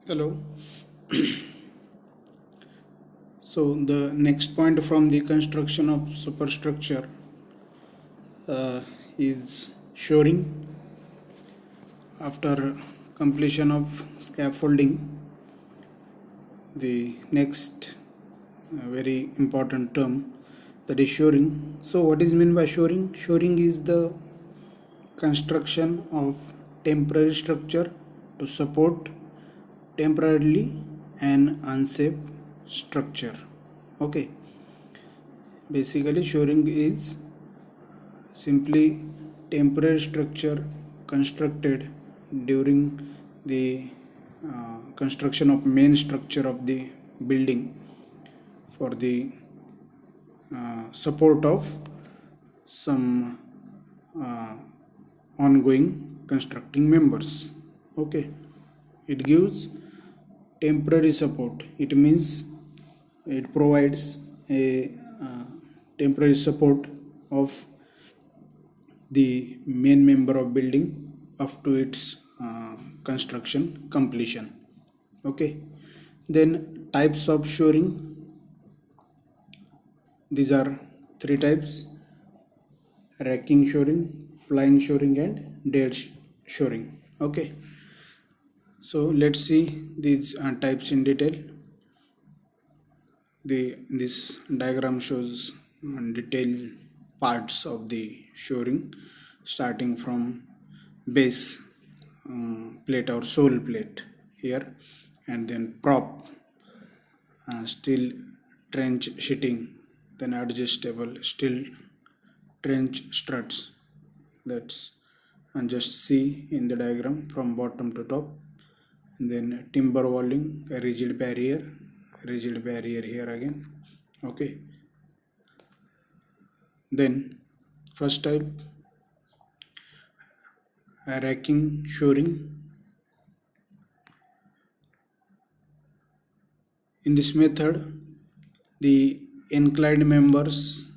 Hello. So the next point from the construction of superstructure is shoring. After completion of scaffolding, the next very important term, that is shoring. So what is meant by shoring? Shoring is the construction of temporary structure to support temporarily an unsafe structure. Okay, basically shoring is simply temporary structure constructed during the construction of main structure of the building for the support of some uh, ongoing constructing members. Okay, it gives temporary support. It means it provides a temporary support of the main member of building up to its construction completion. Okay, then types of shoring, these are three types: racking shoring, flying shoring, and dead shoring. Okay, so let's see these types in detail. This diagram shows detailed parts of the shoring, starting from base plate or sole plate here, and then prop, steel trench sheeting, then adjustable steel trench struts. Let's and just see in the diagram from bottom to top. And then timber walling, a rigid barrier here again. Okay, then first type, racking shoring. In this method, the inclined members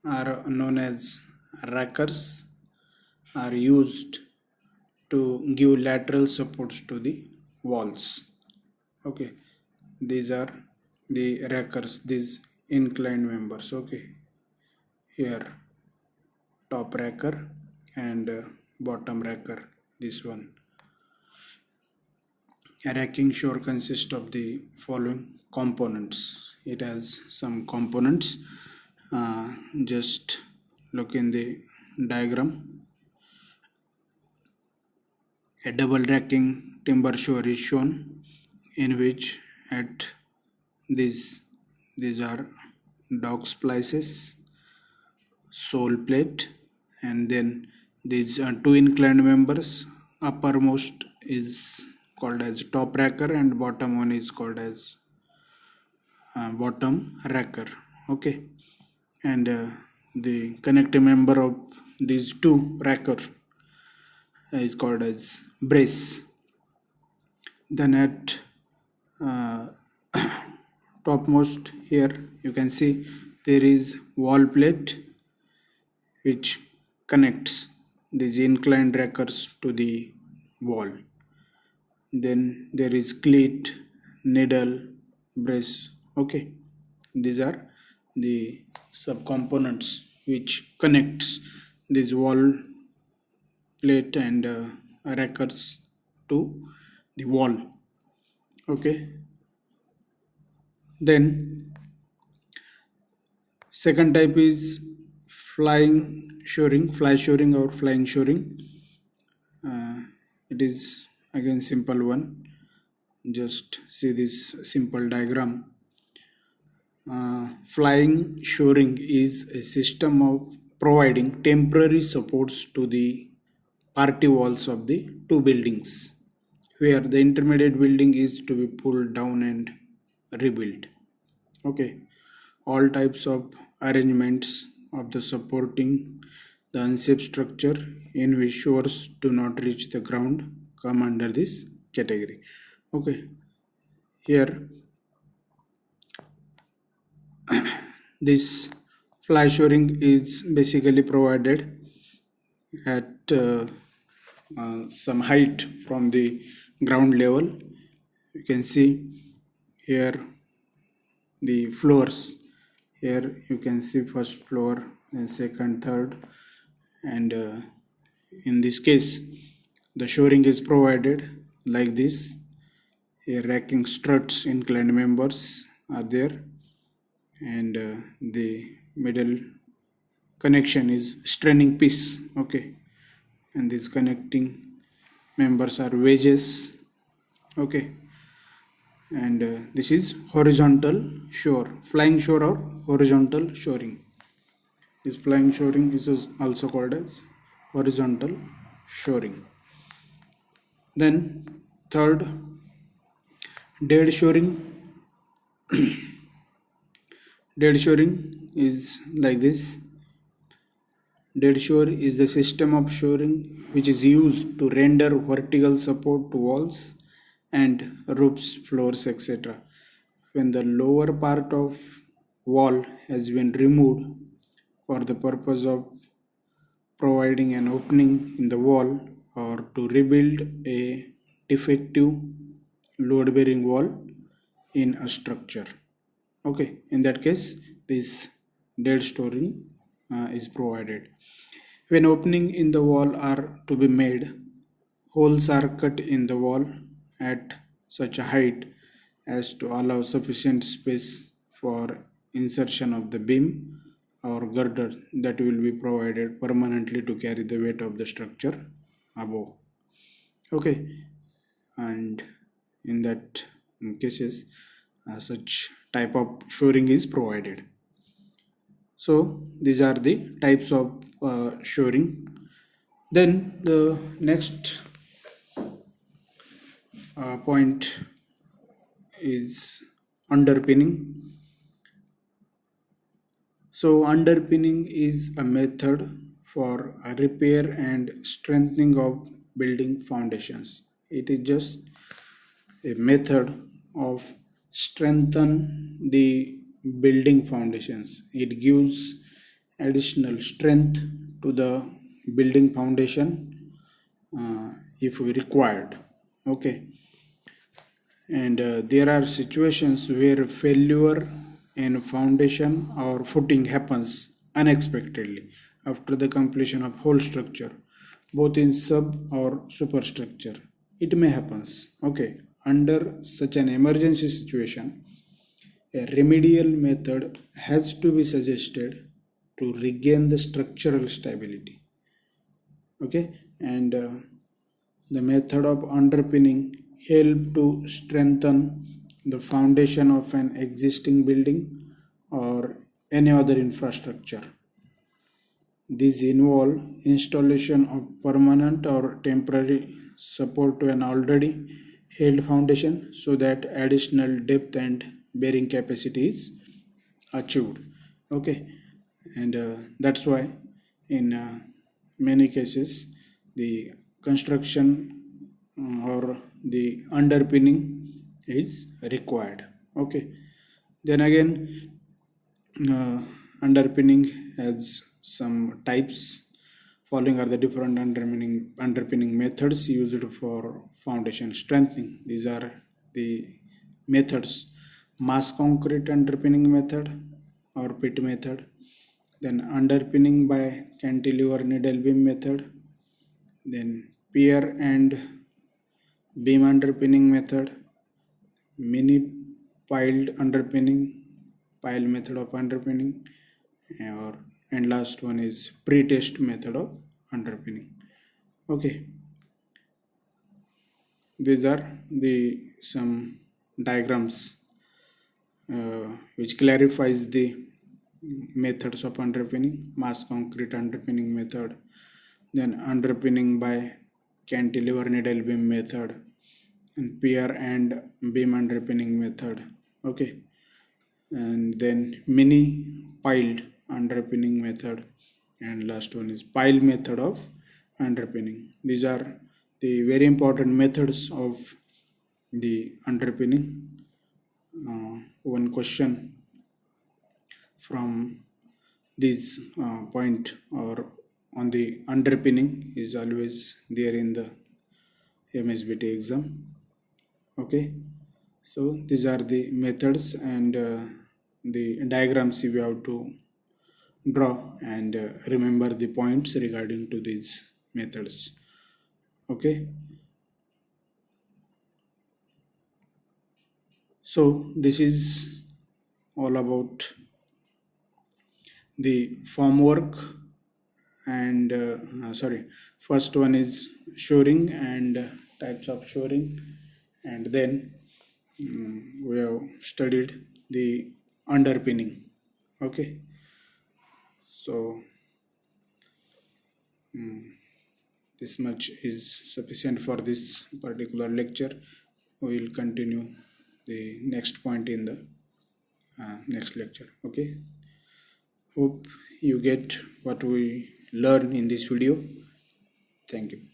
are known as rackers, are used to give lateral supports to the walls. Okay, these are the rackers, these inclined members. Okay, here top racker and bottom racker, this one. A racking shore consists of the following components. It has some components. Just look in the diagram. A double racking timber shore is shown, in which at these are dog splices, sole plate, and then these two inclined members. Uppermost is called as top racker and bottom one is called as bottom racker. Okay, and the connecting member of these two racker is called as brace. Then at uh, topmost here you can see there is wall plate which connects these inclined rackers to the wall. Then there is cleat, needle, brace. Okay, these are the subcomponents which connects this wall plate and rackers to the wall. Okay, then second type is fly shoring or flying shoring. It is again simple one. Just see this simple diagram. Flying shoring is a system of providing temporary supports to the party walls of the two buildings, where the intermediate building is to be pulled down and rebuilt. Okay, all types of arrangements of the supporting the unsafe structure in which shores do not reach the ground come under this category. Okay, here this fly shoring is basically provided at some height from the ground level, You can see here the floors. Here you can see first floor, then second, third, and in this case the shoring is provided like this. Here racking struts inclined members are there, and the middle connection is straining piece. Okay, and these connecting members are wedges. Okay, and this is horizontal shore, flying shore or horizontal shoring. This flying shoring is also called as horizontal shoring. Then third, dead shoring. Dead shoring is like this. Dead shore is the system of shoring which is used to render vertical support to walls and roofs, floors, etc. When the lower part of wall has been removed for the purpose of providing an opening in the wall or to rebuild a defective load bearing wall in a structure. Okay, in that case, this dead storing is provided. When opening in the wall are to be made, holes are cut in the wall at such a height as to allow sufficient space for insertion of the beam or girder that will be provided permanently to carry the weight of the structure above. Okay, and in that cases, such type of shoring is provided. So these are the types of shoring. Then the next point is underpinning. So underpinning is a method for a repair and strengthening of building foundations. It is just a method of strengthen the building foundations. It gives additional strength to the building foundation if we required. Okay, and there are situations where failure in foundation or footing happens unexpectedly after the completion of whole structure, both in sub or superstructure. It may happens. Okay, under such an emergency situation, a remedial method has to be suggested to regain the structural stability. Okay, and the method of underpinning help to strengthen the foundation of an existing building or any other infrastructure. These involve installation of permanent or temporary support to an already held foundation so that additional depth and bearing capacity is achieved. Okay, and that's why in many cases the construction or the underpinning is required. Okay, then again underpinning has some types. Following are the different underpinning methods used for foundation strengthening. These are the methods: mass concrete underpinning method or pit method, then underpinning by cantilever needle beam method, then pier and beam underpinning method, mini piled underpinning, pile method of underpinning, or and last one is pre-test method of underpinning. Okay, these are the some diagrams which clarifies the methods of underpinning: mass concrete underpinning method, then underpinning by cantilever needle beam method, and pier and beam underpinning method. Okay, and then mini piled underpinning method, and last one is pile method of underpinning. These are the very important methods of the underpinning. One question from this point or on the underpinning is always there in the MSBT exam. Okay, So these are the methods and the diagrams you have to draw and remember the points regarding to these methods. Okay, so this is all about the form work and sorry, first one is shoring and types of shoring, and then we have studied the underpinning. Okay, so this much is sufficient for this particular lecture. We will continue the next point in the next lecture. Okay, hope you get what we learn in this video. Thank you.